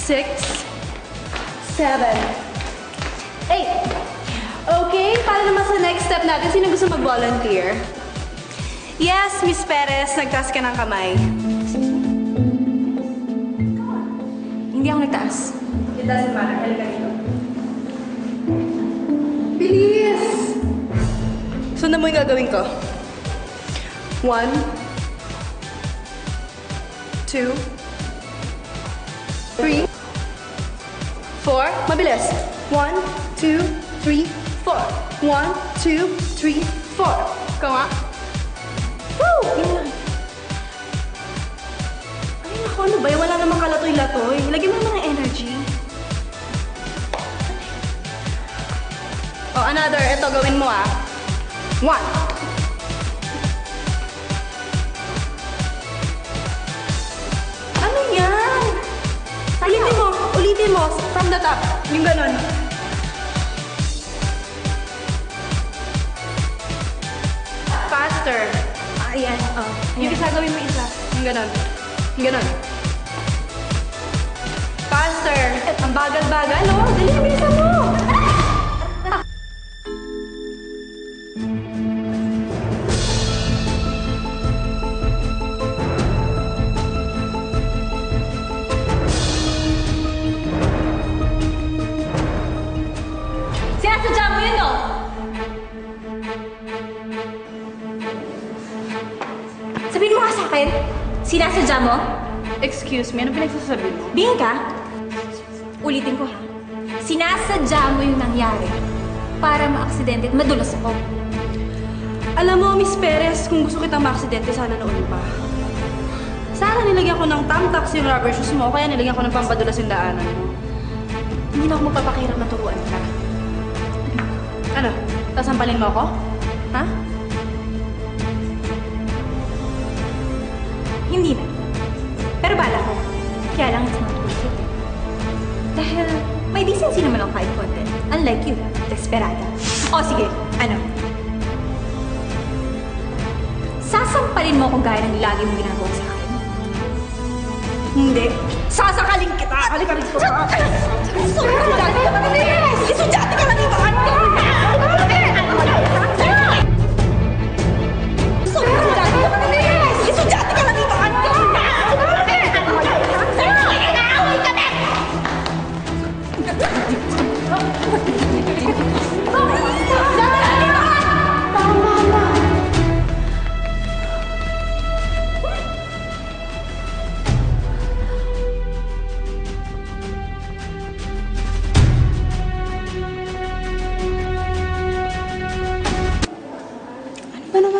6, 7, 8. Okay, para naman sa next step natin, sino gusto mag-volunteer? Yes, Miss Perez, nagtaas ka ng kamay. Hindi ako nagtaas. It doesn't matter. Halika dito. Bilis! Sundan mo yung gagawin ko. 1, 2, 3, 4. Mabilis. 1, 2, 3, 4. 1, 2, 3, 4. Ikaw nga. Woo! Yun lang. Ay, naku, ano ba? Wala namang kalatoy-latoy. Lagyan mo naman ng energy. Oh, another. Ito, gawin mo 1. Ano yan? Ulitin mo. From the top. Yung ganon. Faster. Ayan. Oh, Yung isa, gawin mo isa. Yung ganon. Yung ganon. Faster. Ang bagal-bagal, no? Dali, bilisan mo. Sinasadya mo yun, no? Sabihin mo nga sa akin, sinasadya mo? Excuse me, ano pinagsasabi mo? Bingin ka? Ulitin ko ha. Sinasadya mo yung nangyari para ma-aksidente at madulas ako. Alam mo, Miss Perez, kung gusto kitang ma-aksidente, sana noon pa. Sana nilagyan ko ng tamtax yung rubber shoes mo, kaya nilagyan ko ng pampadulas yung daanan mo. Hindi na ako magpapakirang maturuan ka. Ano? Tasampalin mo ako? Ha? Hindi na. Pero bala ko. Kaya lang it's not worth it. Dahil may decency naman ako kahit konti. Unlike you, desperada. O sige, ano? Sasampalin mo ako gaya ng lagi mong ginagawa sa akin. Hindi. Sasakaling kita! Halika rito! Isudyate ka lang iba! Isudyate ka lang iba!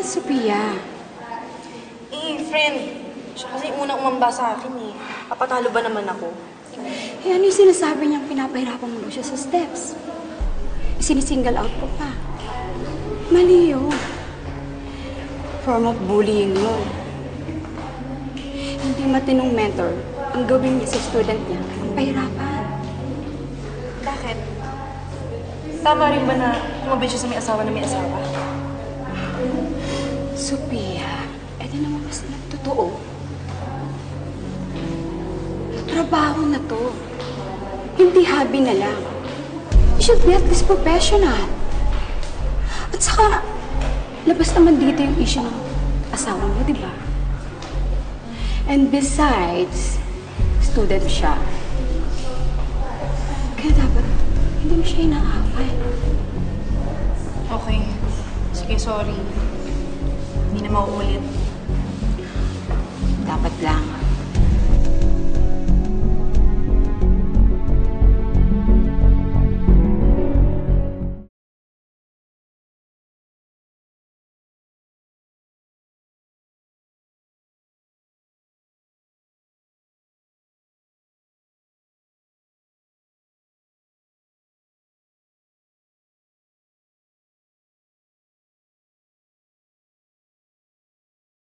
Sophia. Friend. Siya kasi unang umamba sa akin eh. Papatalo ba naman ako? Ano yung sinasabi niyang pinapahirapan mo siya sa steps? Sinisingle out ko pa. Mali yun. Form of bullying yun. Hindi matinong mentor ang gawin niya sa student niya. Ang pahirapan. Bakit? Tama rin ba na kumabit siya sa may asawa na may asawa? Sophia, eto naman mas nagtotoo. Trabaho na to. Hindi hobby na lang. You should be at least professional. At saka, labas naman dito yung issue ng asawa mo, di ba? And besides, student siya. Kaya dapat, hindi mo siya inaaway. Okay. Sige, sorry. Hindi na mauulit. Dapat lang.